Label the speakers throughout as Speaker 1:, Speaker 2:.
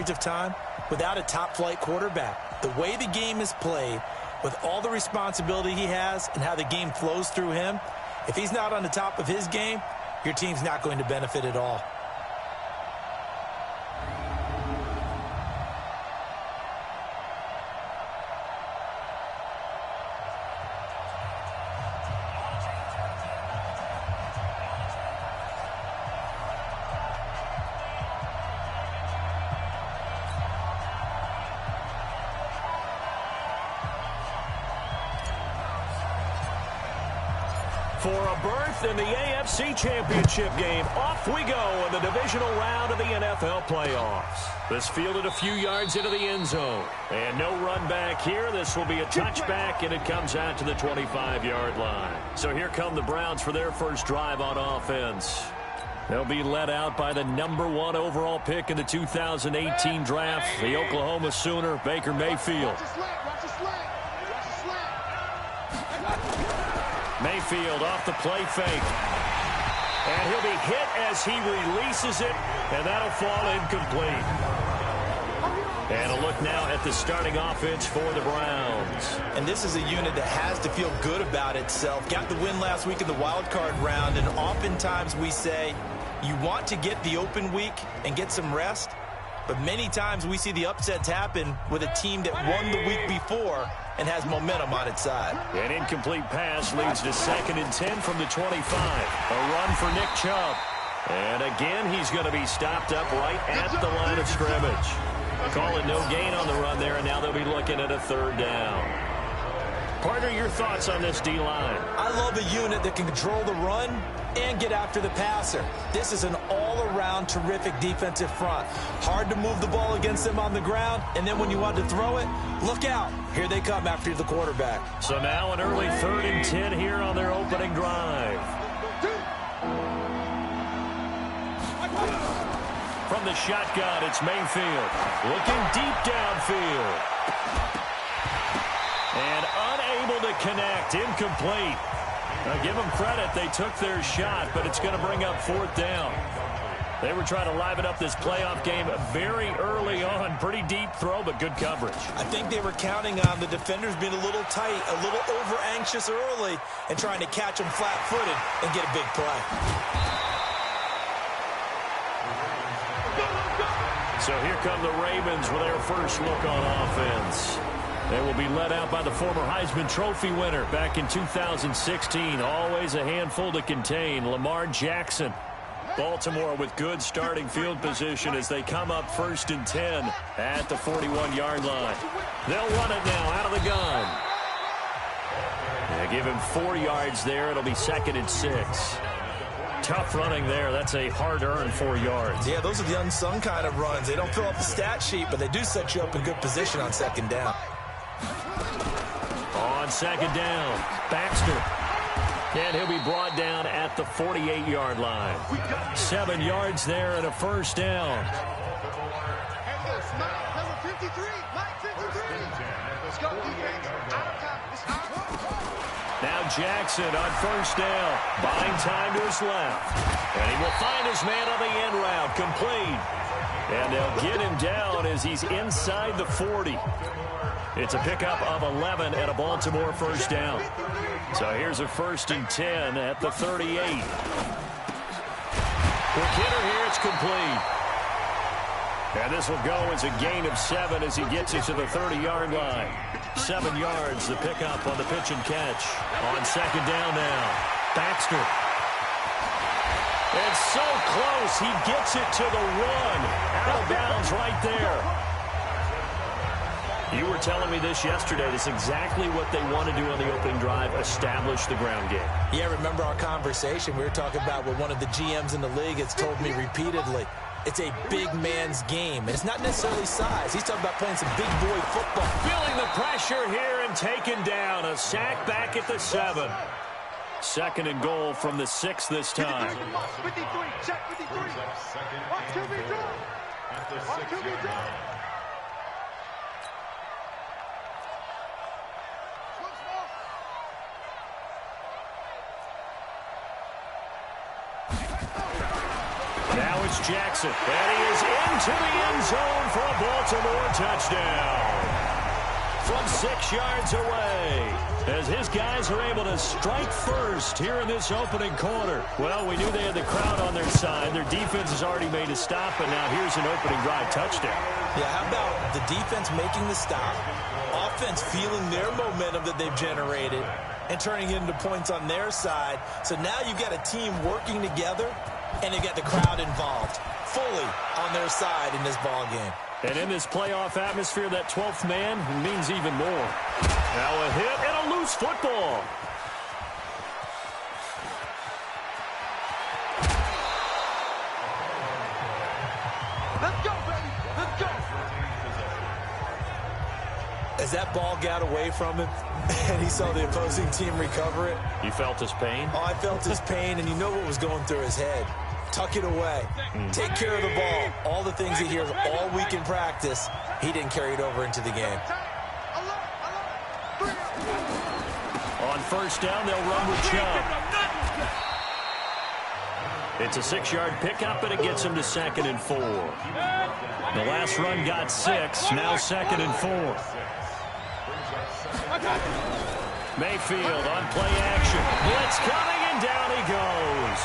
Speaker 1: stretch of time without a top-flight quarterback. The way the game is played, with all the responsibility he has and how the game flows through him, if he's not on the top of his game, your team's not going to benefit at all.
Speaker 2: For a berth in the AFC Championship game, off we go in the divisional round of the NFL playoffs. This fielded a few yards into the end zone. And no run back here. This will be a touchback, and it comes out to the 25-yard line. So here come the Browns for their first drive on offense. They'll be led out by the #1 overall pick in the 2018 draft, the Oklahoma Sooner, Baker Mayfield. Mayfield off the play fake. And he'll be hit as he releases it, and that'll fall incomplete. And a look now at the starting offense for the Browns.
Speaker 1: And this is a unit that has to feel good about itself. Got the win last week in the wild card round, and oftentimes we say you want to get the open week and get some rest, but many times we see the upsets happen with a team that won the week before and has momentum on its side.
Speaker 2: An incomplete pass leads to 2nd and 10 from the 25. A run for Nick Chubb. And again, he's going to be stopped up right at the line of scrimmage. Call it no gain on the run there, and now they'll be looking at a 3rd down. Partner, your thoughts on this D-line?
Speaker 1: I love a unit that can control the run and get after the passer. This is an all-around terrific defensive front. Hard to move the ball against them on the ground, and then when you want to throw it, look out. Here they come after the quarterback.
Speaker 2: So now an early 3rd and 10 here on their opening drive. From the shotgun, it's Mayfield. Looking deep downfield. And unable to connect. Incomplete. Now give them credit. They took their shot, but it's going to bring up 4th down. They were trying to liven up this playoff game very early on. Pretty deep throw, but good coverage.
Speaker 1: I think they were counting on the defenders being a little tight, a little over-anxious early, and trying to catch them flat-footed and get a big play.
Speaker 2: So here come the Ravens with their first look on offense. They will be led out by the former Heisman Trophy winner back in 2016. Always a handful to contain, Lamar Jackson. Baltimore with good starting field position as they come up 1st and 10 at the 41-yard line. They'll run it now out of the gun. They give him 4 yards there. It'll be 2nd and 6. Tough running there. That's a hard-earned 4 yards.
Speaker 1: Yeah, those are the unsung kind of runs. They don't fill up the stat sheet, but they do set you up in good position on 2nd down.
Speaker 2: On 2nd down, Baxter. And he'll be brought down at the 48-yard line. 7 yards there and a 1st down. Now Jackson on 1st down. Buying time to his left. And he will find his man on the end route. Complete. And they'll get him down as he's inside the 40. It's a pickup of 11 and a Baltimore 1st down. So here's a 1st and 10 at the 38. Quick hitter here, it's complete. And this will go as a gain of 7 as he gets it to the 30-yard line. 7 yards, the pickup on the pitch and catch. On 2nd down now, Baxter. It's so close, he gets it to the 1. Out of bounds right there. You were telling me this yesterday. This is exactly what they want to do on the opening drive, establish the ground game.
Speaker 1: Yeah, remember our conversation? We were talking about what one of the GMs in the league has told me repeatedly. It's a big man's game, and it's not necessarily size. He's talking about playing some big boy football.
Speaker 2: Feeling the pressure here and taken down. A sack back at the 7. 2nd and goal from the 6 this time.
Speaker 3: 53, check 53. 1-2-B drop. 1-2-B drop.
Speaker 2: Now it's Jackson, and he is into the end zone for a It's a more touchdown from 6 yards away, as his guys are able to strike first here in this opening quarter. Well, we knew they had the crowd on their side. Their defense has already made a stop, and now here's an opening drive touchdown.
Speaker 1: Yeah, how about the defense making the stop, offense feeling their momentum that they've generated, and turning it into points on their side. So now you've got a team working together, and they've got the crowd involved fully on their side in this ball game.
Speaker 2: And in this playoff atmosphere, that 12th man means even more. Now a hit and a loose football.
Speaker 3: Let's go, baby. Let's go.
Speaker 1: As that ball got away from him and he saw the opposing team recover it.
Speaker 2: You felt his pain?
Speaker 1: Oh, I felt his pain, and you know what was going through his head. Tuck it away. Take care of the ball. All the things he hears all week in practice, he didn't carry it over into the game.
Speaker 2: On first down, they'll run with G.O.A.B. It's a 6-yard pickup, and it gets him to 2nd and 4. The last run got 6, now 2nd and 4. Mayfield on play action. Blitz coming, and down he goes.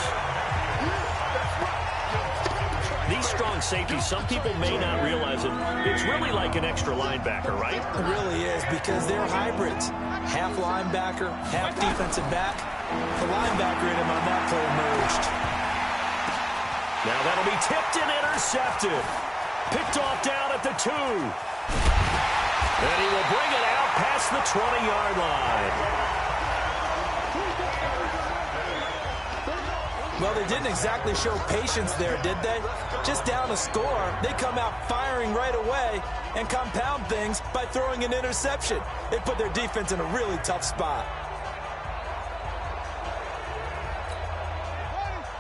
Speaker 2: These strong safeties, some people may not realize it. It's really like an extra linebacker, right?
Speaker 1: It really is, because they're hybrids. Half linebacker, half defensive back. The linebacker in him on that play emerged.
Speaker 2: Now that'll be tipped and intercepted. Picked off down at the 2. And he will bring it out past the 20-yard line.
Speaker 1: Well, they didn't exactly show patience there, did they? Just down a score, they come out firing right away and compound things by throwing an interception. They put their defense in a really tough spot.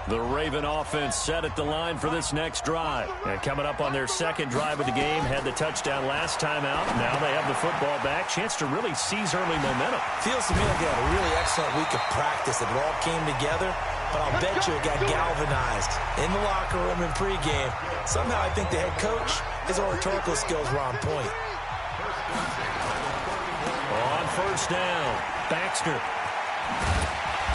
Speaker 2: The Raven offense set at the line for this next drive. And coming up on their 2nd drive of the game, had the touchdown last time out. Now they have the football back. Chance to really seize early momentum.
Speaker 1: Feels to me like they had a really excellent week of practice. It all came together, but I'll bet you it got galvanized in the locker room in pregame. Somehow I think the head coach, his oratorical skills were on point.
Speaker 2: On first down, Baxter.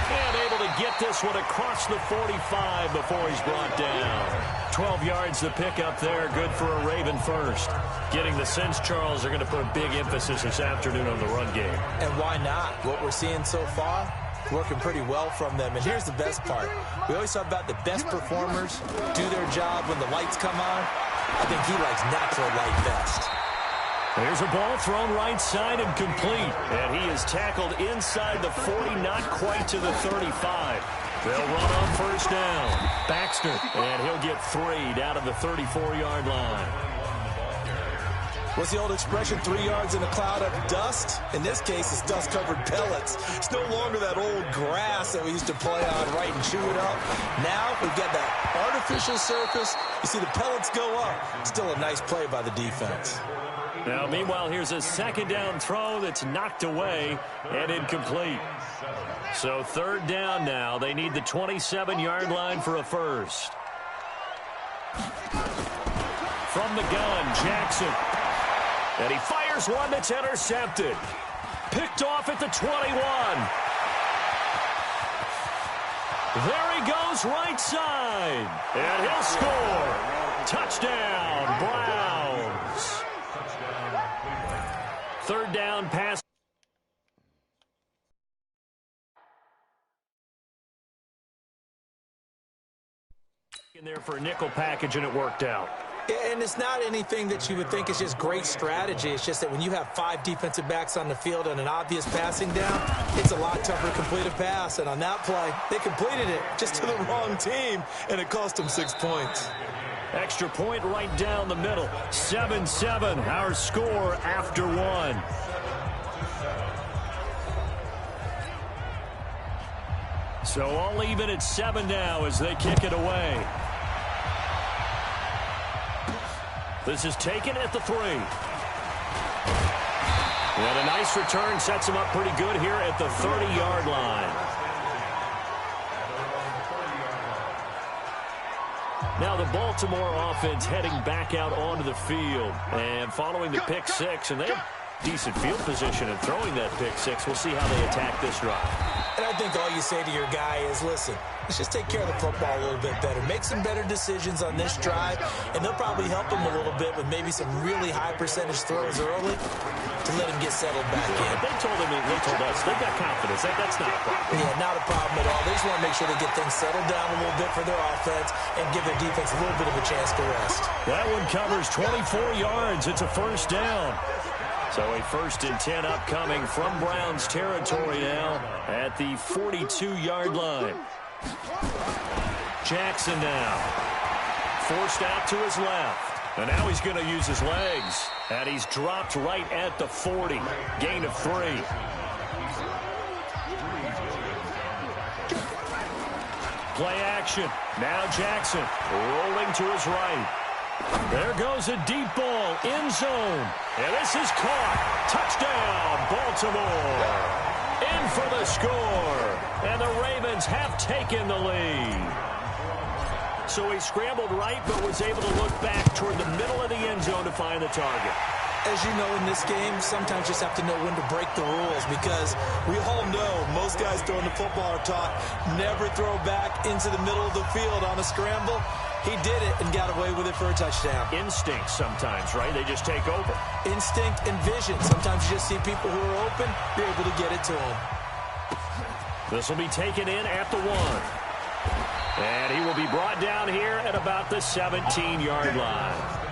Speaker 2: And able to get this one across the 45 before he's brought down. 12 yards to pick up there. Good for a Raven first. Getting the sense, Charles, are going to put a big emphasis this afternoon on the run game.
Speaker 1: And why not? What we're seeing so far, working pretty well from them. And here's the best part. We always talk about the best performers do their job when the lights come on. I think he likes natural light best.
Speaker 2: There's a ball thrown right side and complete. And he is tackled inside the 40, not quite to the 35. They'll run on first down. Baxter, and he'll get 3 down to the 34-yard line.
Speaker 1: What's the old expression, 3 yards in a cloud of dust? In this case, it's dust-covered pellets. It's no longer that old grass that we used to play on, right, and chew it up. Now we've got that artificial surface. You see the pellets go up. Still a nice play by the defense.
Speaker 2: Now, meanwhile, here's a 2nd down throw that's knocked away and incomplete. So 3rd down now. They need the 27-yard line for a first. From the gun, Jackson. And he fires one that's intercepted. Picked off at the 21. There he goes right side. And he'll score. Touchdown, Browns. 3rd down pass. In there for a nickel package, and it worked out.
Speaker 1: And it's not anything that you would think is just great strategy. It's just that when you have 5 defensive backs on the field and an obvious passing down, it's a lot tougher to complete a pass. And on that play, they completed it just to the wrong team, and it cost them 6 points.
Speaker 2: Extra point right down the middle. 7-7, our score after 1. So all even at 7 now as they kick it away. This is taken at the 3. And a nice return sets him up pretty good here at the 30-yard line. Now the Baltimore offense heading back out onto the field. And following the pick six, and they have decent field position and throwing that pick six. We'll see how they attack this drive.
Speaker 1: And I think all you say to your guy is, listen, let's just take care of the football a little bit better. Make some better decisions on this drive, and they'll probably help him a little bit with maybe some really high percentage throws early to let him get settled back in.
Speaker 2: They told us they've got confidence. That's not a problem.
Speaker 1: Yeah, not a problem at all. They just want to make sure they get things settled down a little bit for their offense and give their defense a little bit of a chance to rest.
Speaker 2: That one covers 24 yards. It's a first down. So a 1st and 10 upcoming from Browns territory now at the 42-yard line. Jackson now. Forced out to his left. And now he's going to use his legs. And he's dropped right at the 40. Gain of 3. Play action. Now Jackson rolling to his right. There goes a deep ball, end zone. And this is caught. Touchdown, Baltimore. In for the score. And the Ravens have taken the lead. So he scrambled right, but was able to look back toward the middle of the end zone to find the target.
Speaker 1: As you know, in this game, sometimes you just have to know when to break the rules, because we all know most guys throwing the football are taught never throw back into the middle of the field on a scramble. He did it and got away with it for a touchdown.
Speaker 2: Instinct sometimes, right? They just take over.
Speaker 1: Instinct and vision. Sometimes you just see people who are open, you're able to get it to them.
Speaker 2: This will be taken in at the 1. And he will be brought down here at about the 17-yard line.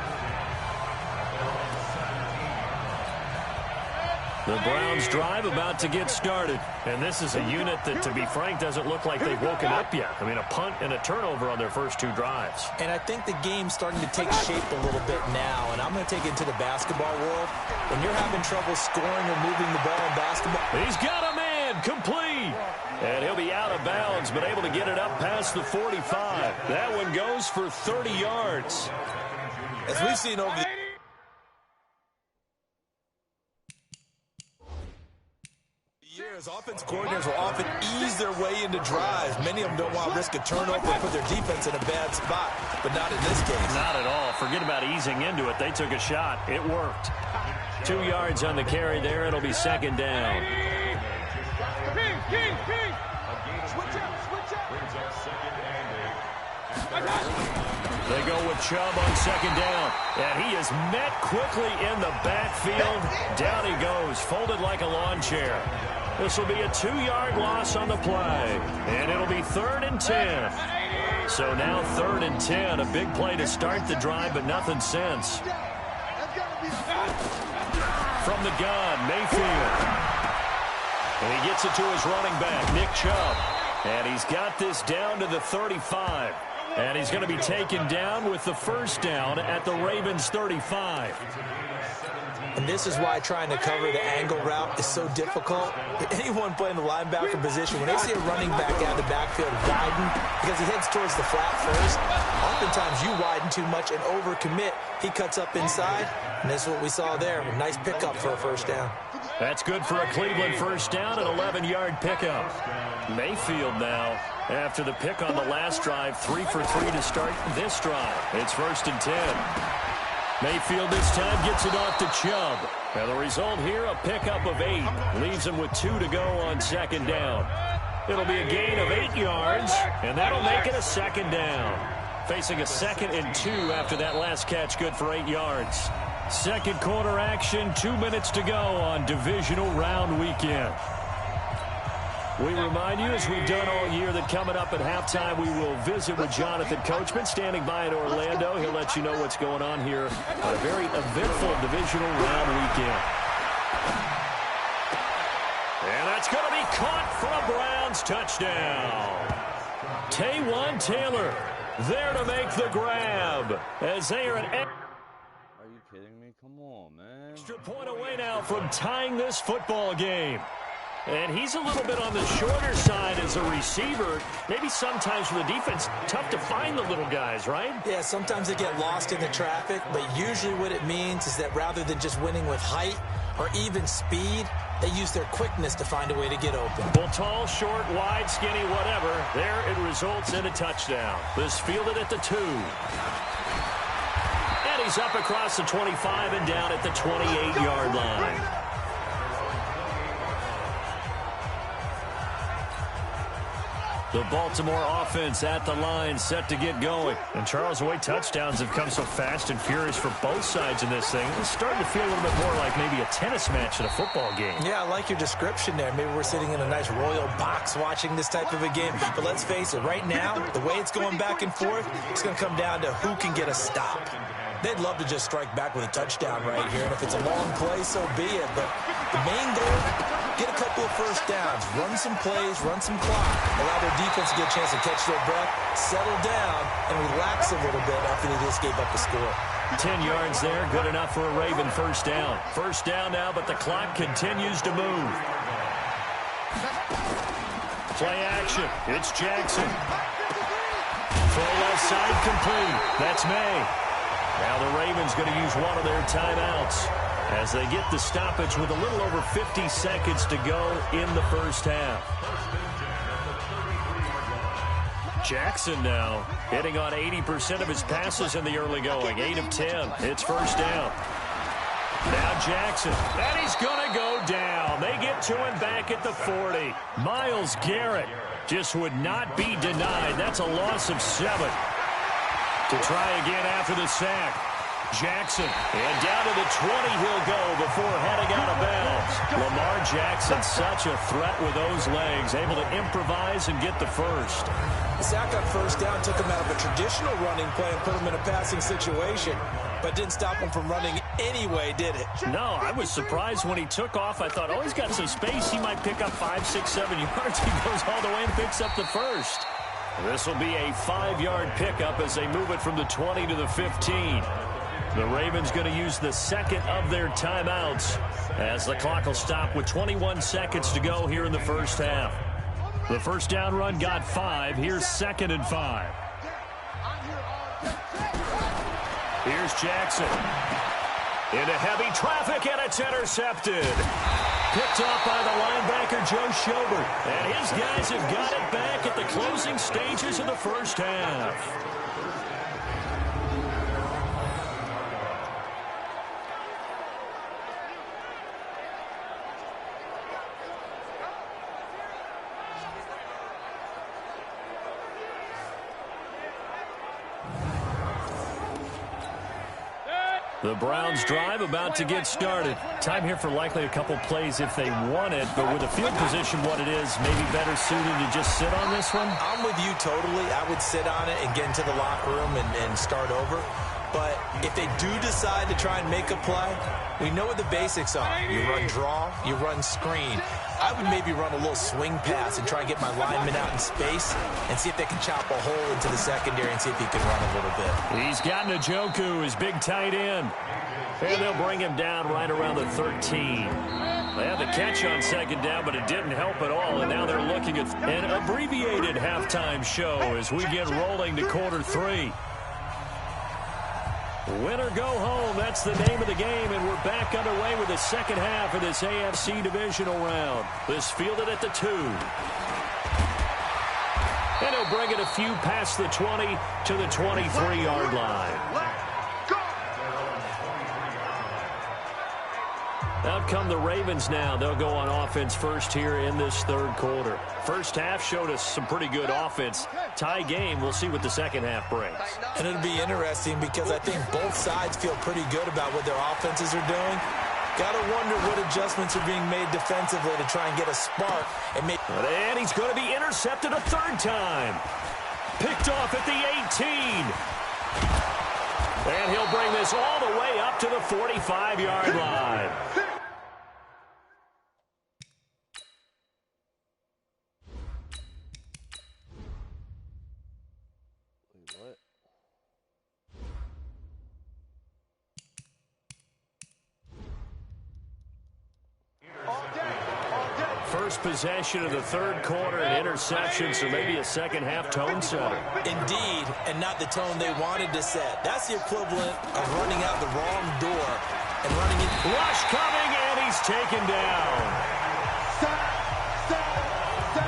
Speaker 2: The Browns drive about to get started. And this is a unit that, to be frank, doesn't look like they've woken up yet. I mean, a punt and a turnover on their first 2 drives.
Speaker 1: And I think the game's starting to take shape a little bit now. And I'm going to take it to the basketball world. When you're having trouble scoring or moving the ball in basketball.
Speaker 2: He's got a man, complete. And he'll be out of bounds, but able to get it up past the 45. That one goes for 30 yards.
Speaker 1: As we've seen over the years, offensive coordinators will often ease their way into drives. Many of them don't want to risk a turnover and put their defense in a bad spot, but not in this case.
Speaker 2: Not at all. Forget about easing into it. They took a shot. It worked. 2 yards on the carry there. It'll be 2nd down. They go with Chubb on 2nd down. And he is met quickly in the backfield. Down he goes, folded like a lawn chair. This will be a 2-yard loss on the play. And it'll be 3rd and 10. So now 3rd and 10. A big play to start the drive, but nothing since. From the gun, Mayfield. And he gets it to his running back, Nick Chubb. And he's got this down to the 35. And he's going to be taken down with the first down at the Ravens' 35.
Speaker 1: And this is why trying to cover the angle route is so difficult. Anyone playing the linebacker position, when they see a running back out of the backfield widen, because he heads towards the flat first, oftentimes you widen too much and overcommit. He cuts up inside, and this is what we saw there. A nice pickup for a first down.
Speaker 2: That's good for a Cleveland first down, an 11-yard pickup. Mayfield now, after the pick on the last drive, 3 for 3 to start this drive. It's 1st and 10. Mayfield this time gets it off to Chubb. And the result here, a pickup of 8. Leaves him with 2 to go on 2nd down. It'll be a gain of 8 yards, and that'll make it a 2nd down. Facing a 2nd and 2 after that last catch, good for 8 yards. Second quarter action, 2 minutes to go on divisional round weekend. We remind you, as we've done all year, that coming up at halftime, we will visit with Jonathan Coachman, standing by in Orlando. He'll let you know what's going on here on a very eventful divisional round weekend. And that's going to be caught for a Browns touchdown. Taywan Taylor there to make the grab as they are at...
Speaker 4: Are you kidding me? Come on, man.
Speaker 2: Extra point away now from tying this football game. And he's a little bit on the shorter side as a receiver. Maybe sometimes for the defense, tough to find the little guys, right?
Speaker 1: Yeah, sometimes they get lost in the traffic, but usually what it means is that rather than just winning with height or even speed, They use their quickness to find a way to get open.
Speaker 2: Well, tall, short, wide, skinny, whatever. There it results in a touchdown. This fielded at the 2. And he's up across the 25 and down at the 28-yard line. The Baltimore offense at the line, set to get going. And Charles, the way touchdowns have come so fast and furious for both sides in this thing, it's starting to feel a little bit more like maybe a tennis match at a football game.
Speaker 1: Yeah, I like your description there. Maybe we're sitting in a nice royal box watching this type of a game. But let's face it, right now, the way it's going back and forth, it's going to come down to who can get a stop. They'd love to just strike back with a touchdown right here. And if it's a long play, so be it. But the main goal, get a couple of first downs, run some plays, run some clock, allow their defense to get a chance to catch their breath, settle down, and relax a little bit after they just gave up a score.
Speaker 2: 10 yards there, good enough for a Raven first down. First down now, but the clock continues to move. Play action. It's Jackson. Throw left side complete. That's May. Now the Ravens going to use one of their timeouts as they get the stoppage with a little over 50 seconds to go in the first half. Jackson now hitting on 80% of his passes in the early going. 8 of 10. It's first down. Now Jackson. And he's going to go down. They get to him back at the 40. Myles Garrett just would not be denied. That's a loss of 7. To try again after the sack. Jackson. And down to the 20 he'll go before heading out of bounds. Lamar Jackson, such a threat with those legs. Able to improvise and get the first.
Speaker 1: The sack on first down took him out of a traditional running play and put him in a passing situation. But didn't stop him from running anyway, did it?
Speaker 2: No, I was surprised when he took off. I thought, oh, he's got some space. He might pick up 5, 6, 7 yards. He goes all the way and picks up the first. This will be a 5-yard pickup as they move it from the 20 to the 15. The Ravens going to use the second of their timeouts as the clock will stop with 21 seconds to go here in the first half. The first down run got 5. Here's 2nd and 5. Here's Jackson. Into heavy traffic, and it's intercepted. Picked off by the linebacker, Joe Schobert. And his guys have got it back at the closing stages of the first half. The Browns drive about to get started. Time here for likely a couple plays if they want it, but with the field position what it is, maybe better suited to just sit on this one?
Speaker 1: I'm with you totally. I would sit on it and get into the locker room and start over. But if they do decide to try and make a play, we know what the basics are. You run draw, you run screen. I would maybe run a little swing pass and try and get my lineman out in space and see if they can chop a hole into the secondary and see if he can run a little bit.
Speaker 2: He's got Njoku, his big tight end. And they'll bring him down right around the 13. They had the catch on second down, but it didn't help at all. And now they're looking at an abbreviated halftime show as we get rolling to quarter 3. Win or go home, that's the name of the game, and we're back underway with the second half of this AFC divisional round. This fielded at the 2. And he'll bring it a few past the 20 to the 23-yard line. Out come the Ravens now. They'll go on offense first here in this third quarter. First half showed us some pretty good offense. Tie game, we'll see what the second half brings.
Speaker 1: And it'll be interesting because I think both sides feel pretty good about what their offenses are doing. Got to wonder what adjustments are being made defensively to try and get a spark.
Speaker 2: And he's going to be intercepted a third time. Picked off at the 18. And he'll bring this all the way up to the 45-yard line. First possession of the third quarter, an interception, so maybe a second-half tone setter.
Speaker 1: Indeed, and not the tone they wanted to set. That's the equivalent of running out the wrong door and running it.
Speaker 2: Rush coming, and he's taken down.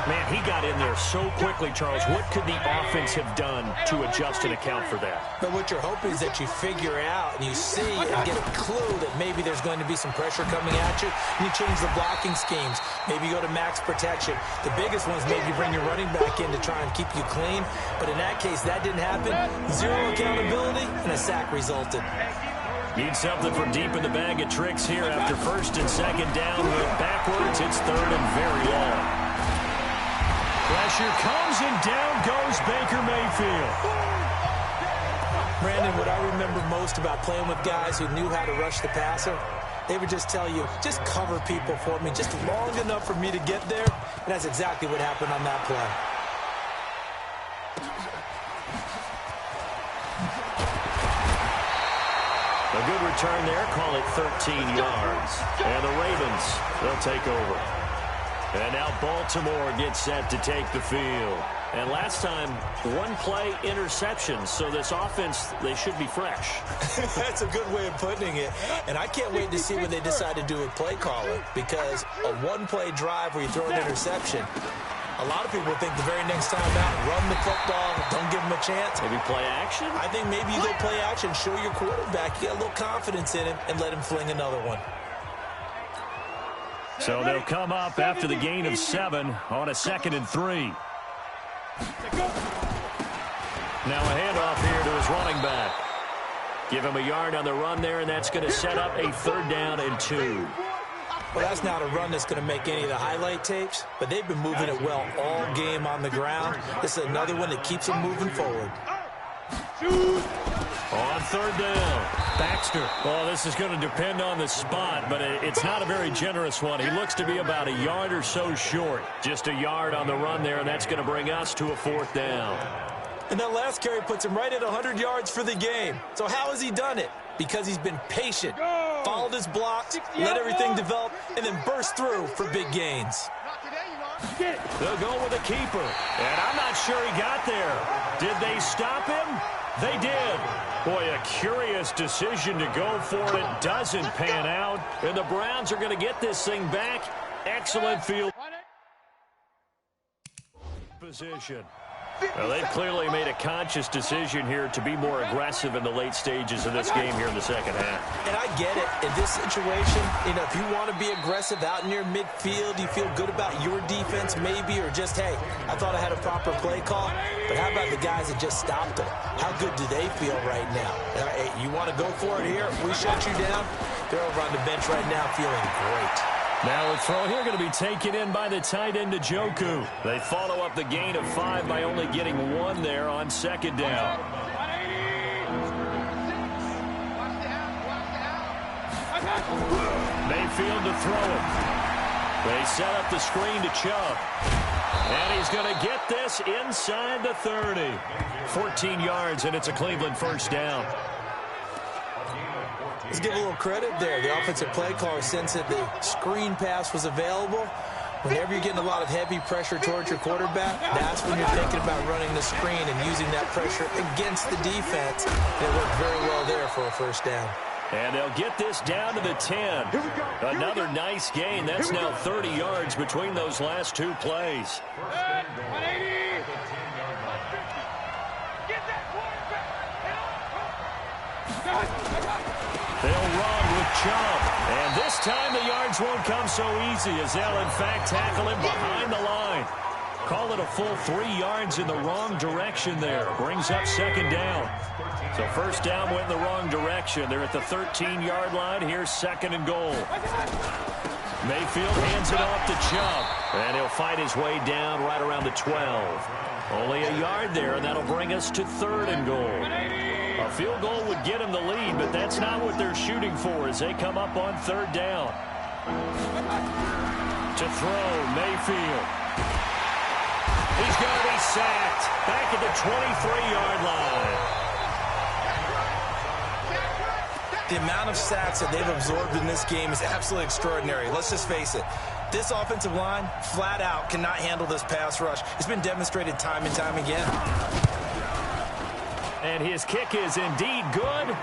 Speaker 2: Man, he got in there so quickly, Charles. What could the offense have done to adjust and account for that?
Speaker 1: But what you're hoping is that you figure out and you see and get a clue that maybe there's going to be some pressure coming at you. And you change the blocking schemes. Maybe you go to max protection. The biggest ones maybe bring your running back in to try and keep you clean. But in that case, that didn't happen. Zero accountability, and a sack resulted.
Speaker 2: Need something from deep in the bag of tricks here after first and second down. Went backwards. It's third and very long. Pressure comes, and down goes Baker Mayfield.
Speaker 1: Brandon, what I remember most about playing with guys who knew how to rush the passer, they would just tell you, just cover people for me just long enough for me to get there. And that's exactly what happened on that play.
Speaker 2: A good return there. Call it 13 yards. And the Ravens, they'll take over. And now Baltimore gets set to take the field. And last time, one play interception. So this offense, they should be fresh.
Speaker 1: That's a good way of putting it. And I can't wait to see what they decide to do with play calling. Because a one-play drive where you throw an interception, a lot of people think the very next time out, run the football, don't give them a chance.
Speaker 2: Maybe play action?
Speaker 1: I think maybe you go play action, show your quarterback, you get a little confidence in him, and let him fling another one.
Speaker 2: So they'll come up after the gain of 7 on a 2nd and 3. Now a handoff here to his running back. Give him a yard on the run there, and that's going to set up a 3rd down and 2.
Speaker 1: Well, that's not a run that's going to make any of the highlight tapes, but they've been moving it well all game on the ground. This is another one that keeps them moving forward.
Speaker 2: On 3rd down, Baxter. Well, this is going to depend on the spot, but it's not a very generous one. He looks to be about a yard or so short. Just a yard on the run there, and that's going to bring us to a 4th down.
Speaker 1: And that last carry puts him right at 100 yards for the game. So how has he done it? Because he's been patient, followed his blocks, let everything develop, and then burst through for big gains.
Speaker 2: They'll go with a keeper, and I'm not sure he got there. Did they stop him? They did. Boy, a curious decision to go for it. Doesn't pan out, and the Browns are going to get this thing back. Excellent field position. Well, they've clearly made a conscious decision here to be more aggressive in the late stages of this game here in the second half.
Speaker 1: And I get it. In this situation, if you want to be aggressive out near midfield, you feel good about your defense maybe, or just, hey, I thought I had a proper play call. But how about the guys that just stopped them? How good do they feel right now? Hey, you want to go for it here? If we shut you down, they're over on the bench right now feeling great.
Speaker 2: Now a throw here going to be taken in by the tight end to Njoku. They follow up the gain of 5 by only getting 1 there on 2nd down. Mayfield to throw it. They set up the screen to Chubb. And he's going to get this inside the 30. 14 yards, and it's a Cleveland 1st down.
Speaker 1: Let's give a little credit there. The offensive play caller sensed that the screen pass was available. Whenever you're getting a lot of heavy pressure towards your quarterback, that's when you're thinking about running the screen and using that pressure against the defense. And it worked very well there for a 1st down.
Speaker 2: And they'll get this down to the 10. Another nice gain. That's now 30 yards between those last 2 plays. They'll run with Chubb. And this time the yards won't come so easy as they'll, in fact, tackle him behind the line. Call it a full 3 yards in the wrong direction there. Brings up 2nd down. So 1st down went in the wrong direction. They're at the 13-yard line. Here's 2nd and goal. Mayfield hands it off to Chubb. And he'll fight his way down right around the 12. Only a yard there, and that'll bring us to 3rd and goal. A field goal would get him the lead, but that's not what they're shooting for as they come up on 3rd down. To throw, Mayfield. He's going to be sacked back at the 23-yard line.
Speaker 1: The amount of sacks that they've absorbed in this game is absolutely extraordinary. Let's just face it. This offensive line, flat out, cannot handle this pass rush. It's been demonstrated time and time again.
Speaker 2: And his kick is indeed good.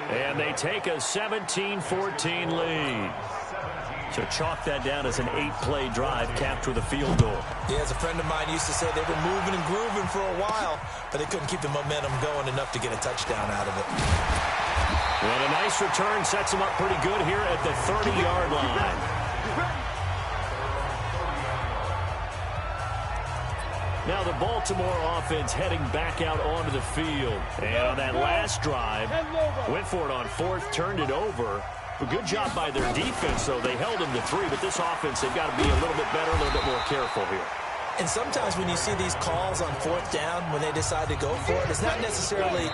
Speaker 2: And they take a 17-14 lead. So chalk that down as an 8-play drive capped with a field goal.
Speaker 1: Yeah, as a friend of mine used to say, they were moving and grooving for a while, but they couldn't keep the momentum going enough to get a touchdown out of it.
Speaker 2: And a nice return sets them up pretty good here at the 30-yard line. Now the Baltimore offense heading back out onto the field. And on that last drive, went for it on fourth, turned it over. A good job by their defense, though. They held them to 3, but this offense, they've got to be a little bit better, a little bit more careful here.
Speaker 1: And sometimes when you see these calls on fourth down, when they decide to go for it, it's not necessarily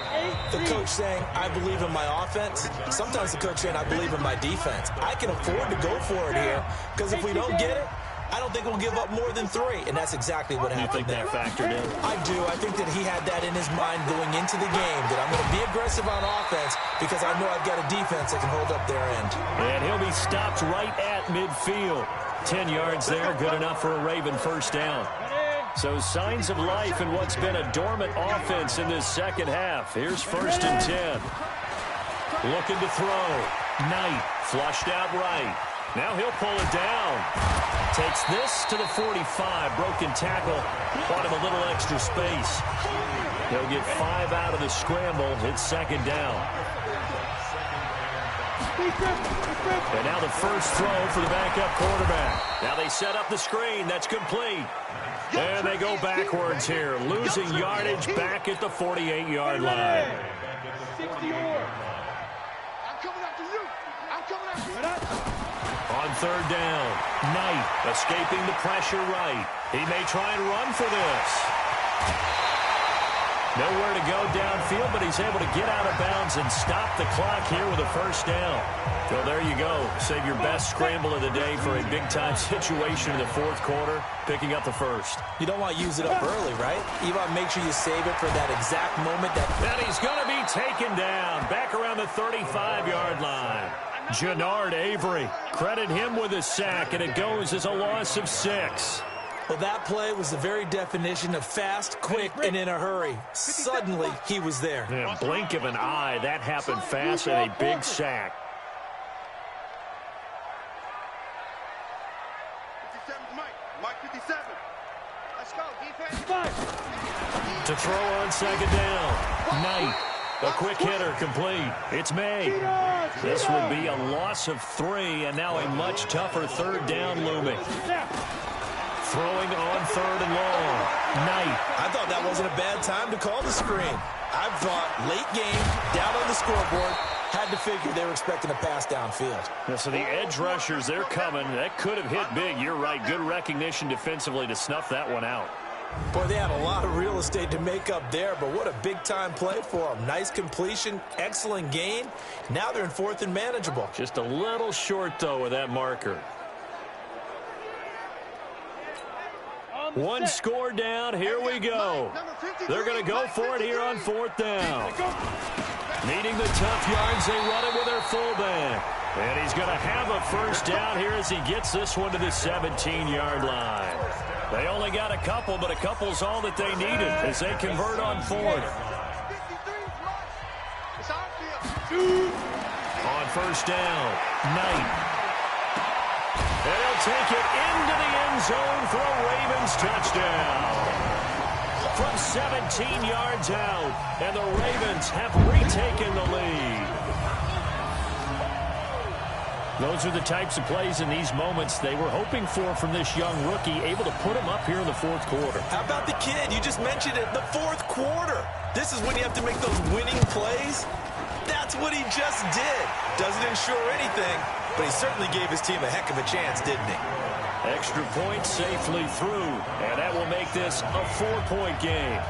Speaker 1: the coach saying, I believe in my offense. Sometimes the coach saying, I believe in my defense. I can afford to go for it here, because if we don't get it, I don't think we'll give up more than 3, and that's exactly what happened there.
Speaker 2: You think that factored in?
Speaker 1: I do. I think that he had that in his mind going into the game, that I'm going to be aggressive on offense because I know I've got a defense that can hold up their end.
Speaker 2: And he'll be stopped right at midfield. 10 yards there, good enough for a Raven first down. So signs of life in what's been a dormant offense in this second half. Here's 1st and 10. Looking to throw. Knight flushed out right. Now he'll pull it down. Takes this to the 45. Broken tackle. Bought him a little extra space. He'll get 5 out of the scramble. It's 2nd down. And now the first throw for the backup quarterback. Now they set up the screen. That's complete. And they go backwards here. Losing yardage back at the 48-yard line. On 3rd down, Knight escaping the pressure right. He may try and run for this. Nowhere to go downfield, but he's able to get out of bounds and stop the clock here with a first down. So there you go. Save your best scramble of the day for a big-time situation in the 4th quarter, picking up the first.
Speaker 1: You don't want to use it up early, right? You want to make sure you save it for that exact moment.
Speaker 2: And he's going to be taken down back around the 35-yard line. Jannard Avery, credit him with a sack, and it goes as a loss of 6.
Speaker 1: Well, that play was the very definition of fast, quick, and in a hurry. Suddenly, he was there.
Speaker 2: Yeah, blink of an eye, that happened fast, and a big sack.
Speaker 3: 57, Mike 57. Let's go, defense.
Speaker 2: To throw on 2nd down. Knight, a quick hitter, complete. It's May. This would be a loss of 3, and now a much tougher 3rd down looming. Throwing on 3rd and long. Knight.
Speaker 1: I thought that wasn't a bad time to call the screen. I thought late game, down on the scoreboard, had to figure they were expecting a pass downfield.
Speaker 2: Yeah, so the edge rushers, they're coming. That could have hit big. You're right. Good recognition defensively to snuff that one out.
Speaker 1: Boy, they had a lot of real estate to make up there, but what a big-time play for them. Nice completion, excellent gain. Now they're in 4th and manageable.
Speaker 2: Just a little short, though, with that marker. One score down. Here we go. They're going to go for it here on 4th down. Needing the tough yards, they run it with their fullback. And he's going to have a first down here as he gets this one to the 17-yard line. They only got a couple, but a couple's all that they needed as they convert on 4th. On 1st down, Knight. And he'll take it into the end zone for a Ravens touchdown. From 17 yards out, and the Ravens have retaken the lead. Those are the types of plays in these moments they were hoping for from this young rookie, able to put him up here in the 4th quarter.
Speaker 1: How about the kid? You just mentioned it, the 4th quarter. This is when you have to make those winning plays. That's what he just did. Doesn't ensure anything, but he certainly gave his team a heck of a chance, didn't he?
Speaker 2: Extra point safely through, and that will make this a 4-point game.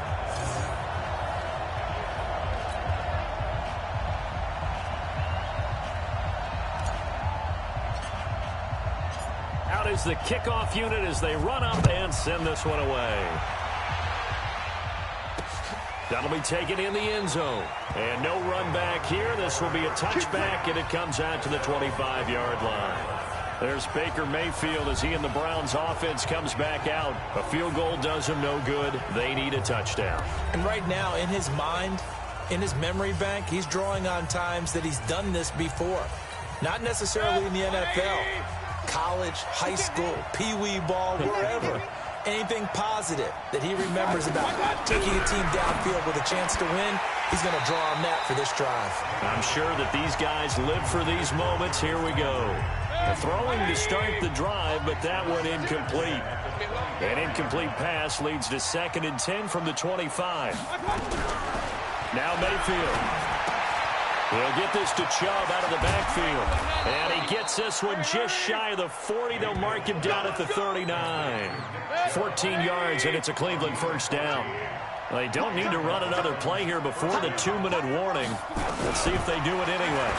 Speaker 2: Out is the kickoff unit as they run up and send this one away. That'll be taken in the end zone. And no run back here. This will be a touchback, and it comes out to the 25-yard line. There's Baker Mayfield as he and the Browns offense comes back out. A field goal does him no good. They need a touchdown.
Speaker 1: And right now, in his mind, in his memory bank, he's drawing on times that he's done this before. Not necessarily in the NFL. college, high school, pee-wee ball, wherever. Anything positive that he remembers about taking a team downfield with a chance to win, he's going to draw on that for this drive.
Speaker 2: I'm sure that these guys live for these moments. Here we go. Throwing to start the drive, but that one incomplete. An incomplete pass leads to 2nd and 10 from the 25. Now Mayfield. He'll get this to Chubb out of the backfield. And he gets this one just shy of the 40. They'll mark him down at the 39. 14 yards, and it's a Cleveland first down. They don't need to run another play here before the 2-minute warning. Let's see if they do it anyway.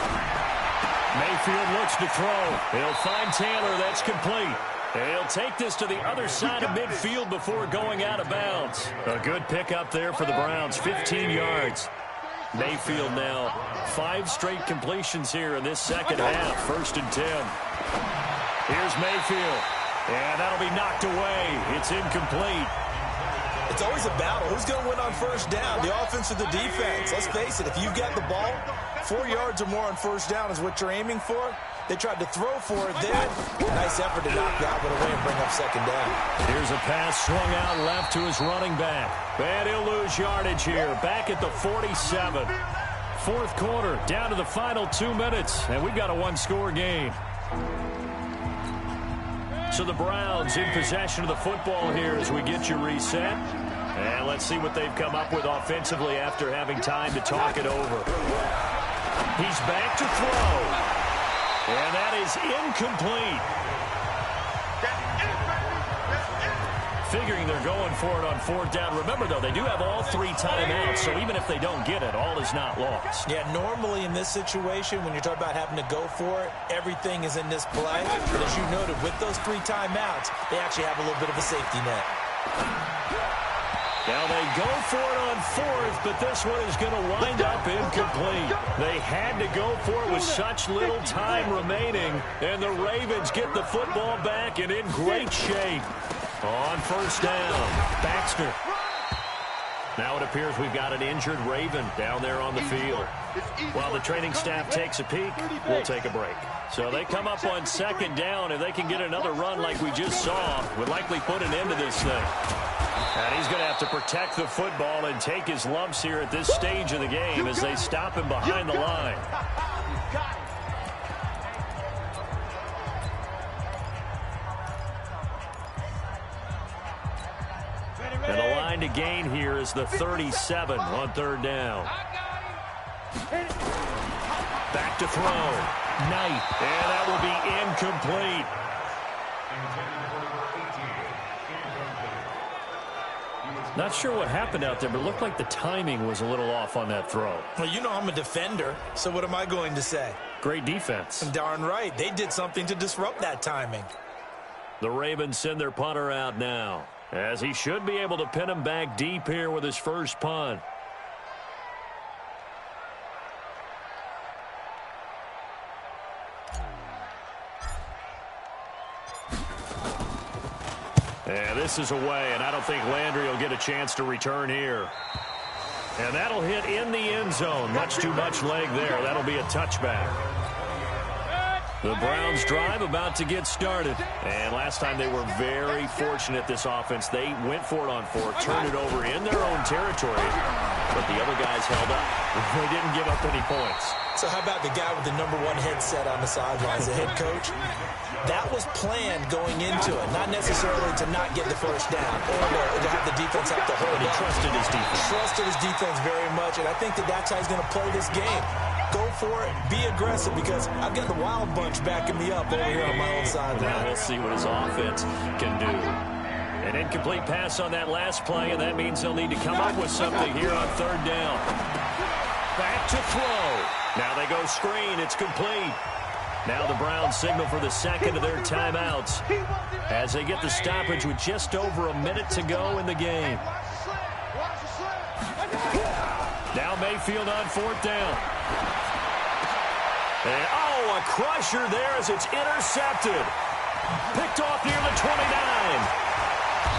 Speaker 2: Mayfield looks to throw. He'll find Taylor. That's complete. He'll take this to the other side of midfield before going out of bounds. A good pickup there for the Browns, 15 yards. Mayfield now 5 straight completions here in this second half, 1st and 10. Here's Mayfield, and that'll be knocked away. It's incomplete.
Speaker 1: It's always a battle. Who's going to win on first down, the offense or the defense? Let's face it, if you've got the ball, 4 yards or more on first down is what you're aiming for. They tried to throw for it there. Nice effort to knock that one away and bring up second down.
Speaker 2: Here's a pass swung out left to his running back. And he'll lose yardage here. Back at the 47. 4th quarter, down to the final 2 minutes. And we've got a 1-score game. So the Browns in possession of the football here as we get you reset. And let's see what they've come up with offensively after having time to talk it over. He's back to throw. And that is incomplete. Figuring they're going for it on 4th down. Remember, though, they do have all 3 timeouts, so even if they don't get it, all is not lost.
Speaker 1: Yeah, normally in this situation, when you're talking about having to go for it, everything is in this play. But as you noted, with those 3 timeouts, they actually have a little bit of a safety net.
Speaker 2: Now they go for it on 4th, but this one is going to wind up incomplete. They had to go for it with such little time remaining, and the Ravens get the football back and in great shape. On 1st down, Baxter. Now it appears we've got an injured Raven down there on the field. While the training staff takes a peek, we'll take a break. So they come up on 2nd down. If they can get another run like we just saw, would likely put an end to this thing. And he's going to have to protect the football and take his lumps here at this stage of the game as they stop him behind the line. And the line to gain here is the 37 on 3rd down. Back to throw. Knight. And that will be incomplete. Not sure what happened out there, but it looked like the timing was a little off on that throw.
Speaker 1: Well, you know I'm a defender, so what am I going to say?
Speaker 2: Great defense.
Speaker 1: Darn right. They did something to disrupt that timing.
Speaker 2: The Ravens send their punter out now, as he should be able to pin him back deep here with his first punt. And this is away, and I don't think Landry will get a chance to return here. And that'll hit in the end zone. Much too much leg there. That'll be a touchback. The Browns drive about to get started. And last time they were very fortunate, this offense. They went for it on 4th, turned it over in their own territory. But the other guys held up. They didn't give up any points.
Speaker 1: So how about the guy with the #1 headset on the sidelines, the head coach? That was planned going into it, not necessarily to not get the first down or to have the defense have to hold
Speaker 2: it. He trusted his defense.
Speaker 1: Trusted his defense very much, and I think that's how he's going to play this game. Go for it, be aggressive, because I've got the Wild Bunch backing me up over here on my own sideline.
Speaker 2: Now we'll see what his offense can do. An incomplete pass on that last play, and that means they'll need to come up with something here on 3rd down. Back to throw. Now they go screen. It's complete. Now the Browns signal for the 2nd of their timeouts as they get the stoppage with just over a minute to go in the game. Now Mayfield on 4th down. And, oh, a crusher there as it's intercepted. Picked off near the 29.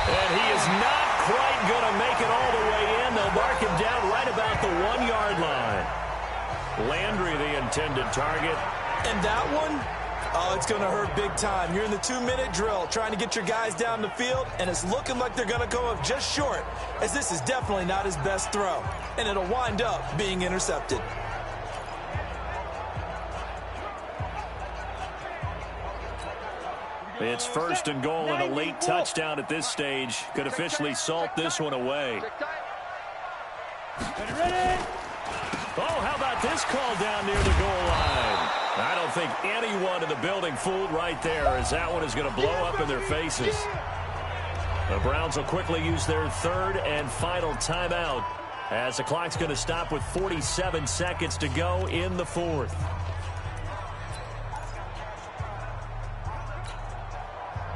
Speaker 2: And he is not quite going to make it all the way in. They'll mark him down right about the 1-yard line. Landry, the intended target.
Speaker 1: And that one, Oh, it's going to hurt big time. You're in the 2-minute drill trying to get your guys down the field, and it's looking like they're going to come up just short, as this is definitely not his best throw, and it'll wind up being intercepted.
Speaker 2: It's 1st and goal, and a late touchdown at this stage could officially salt this one away. Oh, how about this call down near the goal line? I don't think anyone in the building fooled right there, as that one is going to blow up in their faces. The Browns will quickly use their 3rd and final timeout, as the clock's going to stop with 47 seconds to go in the 4th.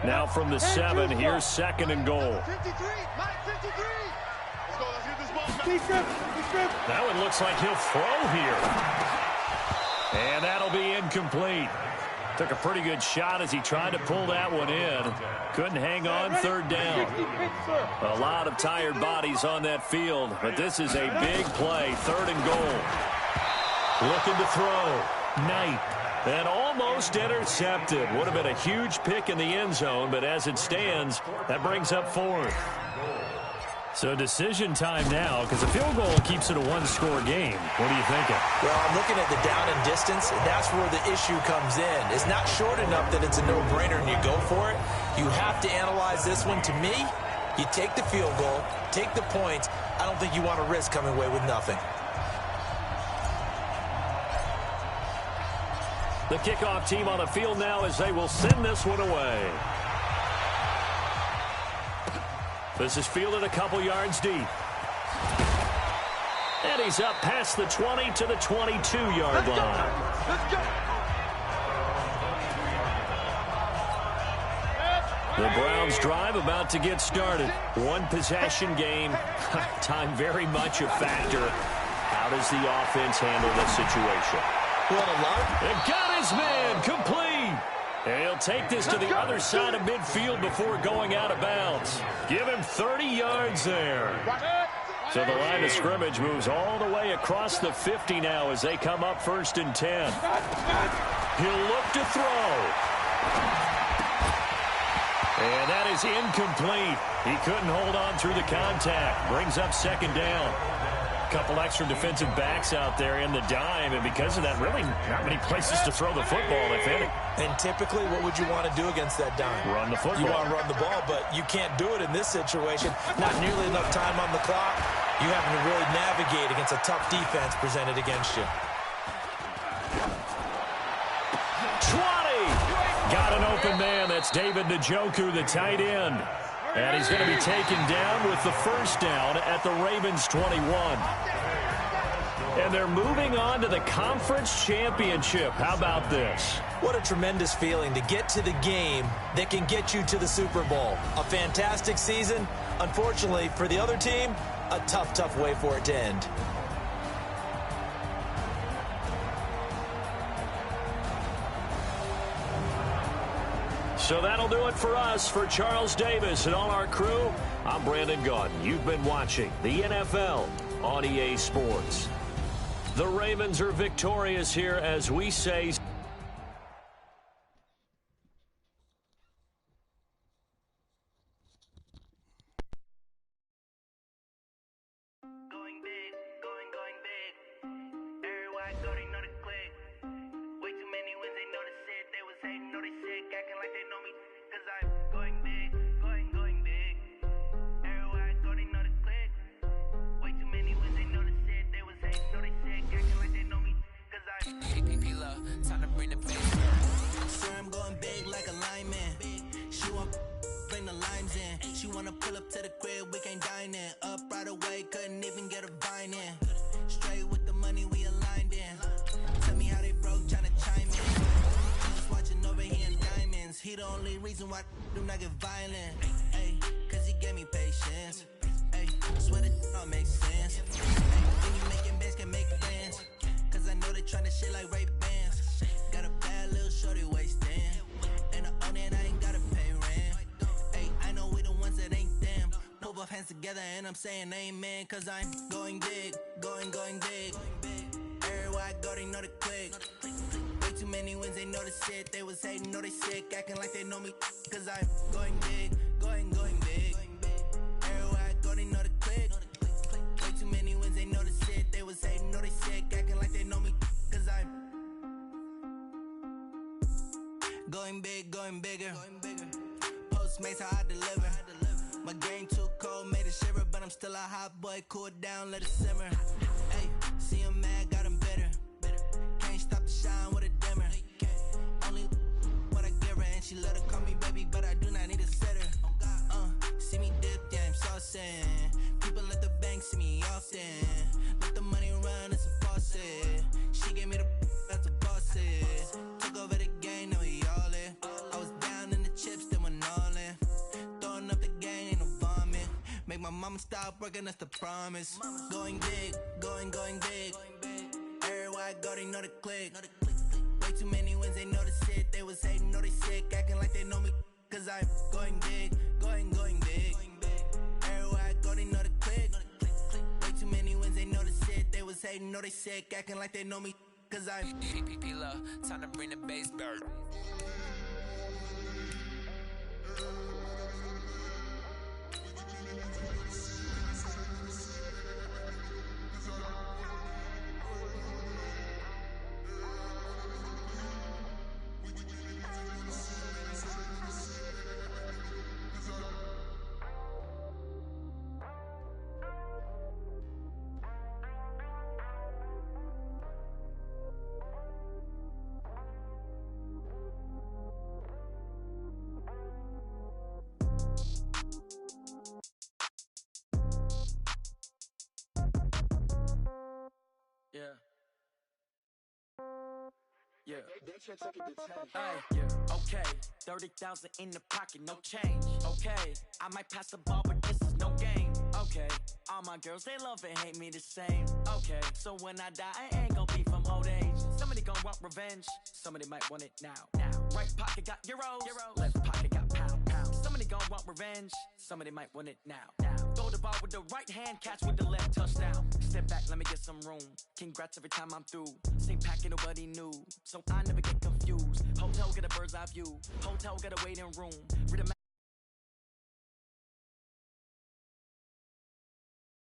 Speaker 2: Now from the 7, here's 2nd and goal.
Speaker 3: 53, Mike 53. Let's go, let's get this ball back.
Speaker 2: That one looks like he'll throw here. And that'll be incomplete. Took a pretty good shot as he tried to pull that one in. Couldn't hang on 3rd down. A lot of tired bodies on that field, but this is a big play. 3rd and goal. Looking to throw. Knight. And almost intercepted. Would have been a huge pick in the end zone, but as it stands, that brings up 4th. So decision time now, because a field goal keeps it a 1-score game. What are you thinking?
Speaker 1: Well, I'm looking at the down and distance. That's where the issue comes in. It's not short enough that it's a no-brainer and you go for it. You have to analyze this one. To me, you take the field goal, take the points. I don't think you want to risk coming away with nothing.
Speaker 2: The kickoff team on the field now as they will send this one away. This is fielded a couple yards deep. And he's up past the 20 to the 22-yard line.
Speaker 3: Let's go.
Speaker 2: The Browns drive about to get started. 1-possession game. Time very much a factor. How does the offense handle this situation?
Speaker 1: Well, a lot.
Speaker 2: And got his man complete. And he'll take this to the other side of midfield before going out of bounds. Give him 30 yards there. So the line of scrimmage moves all the way across the 50 now as they come up 1st and 10. He'll look to throw. And that is incomplete. He couldn't hold on through the contact. Brings up 2nd down. Couple extra defensive backs out there in the dime, and because of that, really not many places to throw the football, if any.
Speaker 1: And typically, what would you want to do against that dime?
Speaker 2: Run the football.
Speaker 1: You want to run the ball, but you can't do it in this situation. Not nearly enough time on the clock. You having to really navigate against a tough defense presented against you.
Speaker 2: 20! Got an open man. That's David Njoku, the tight end. And he's going to be taken down with the 1st down at the Ravens' 21. And they're moving on to the conference championship. How about this?
Speaker 1: What a tremendous feeling to get to the game that can get you to the Super Bowl. A fantastic season. Unfortunately, for the other team, a tough, tough way for it to end.
Speaker 2: So that'll do it for us. For Charles Davis and all our crew, I'm Brandon Gaudin. You've been watching the NFL on EA Sports. The Ravens are victorious here as we say...
Speaker 5: Together and I'm saying amen, cause I'm going big, going big. Everywhere I go, they know the click. Way too many wins, they know notice it. They was hating, know they sick, acting like they know me. Cause I'm going big, going big. Everywhere I go, they know the click. Way too many wins, they notice it. They was hating, know they sick, acting like they know me. Cause I'm going big, going bigger. Postmates, how I deliver. My game too cold, made it shiver, but I'm still a hot boy. Cool it down, let it simmer. Hey, see him mad, got him bitter. Can't stop the shine with a dimmer. Only what I give her, and she let her call me baby, but I do not need a sitter. See me dip, yeah, I'm saucing. People at the bank see me often. Let the money run, it's a faucet. She gave me the that's a boss it. Took over the game, now we all in. I was down in the chips, then went all in. Throwing up the gang, ain't no vomit. Make my mama stop working, that's the promise. Going big, going big. Everywhere I go, they know the click. Way too many wins, they know the shit. They was hating, know they sick, acting like they know me. Cause I'm going big, going big. Everywhere I go, they know the click. Way too many wins, they know the shit. They was hating, know they sick, acting like they know me. Cause I'm
Speaker 6: PPP love, time to bring the bass bird.
Speaker 7: Yeah. Hey, yeah, okay. 30,000 in the pocket, no change. Okay, I might pass the ball, but this is no game. Okay, all my girls, they love and hate me the same. Okay, so when I die, I ain't gon' be from old age. Somebody gon' want revenge, somebody might want it now. Right pocket got euros, left pocket got pounds. Somebody gon' want revenge, somebody might want it now. Throw the ball with the right hand, catch with the left, touchdown. Step back, let me get some room. Congrats every time I'm through. Same packet, nobody knew, so I never get confused. Hotel get a bird's eye view, hotel get a waiting room. Read a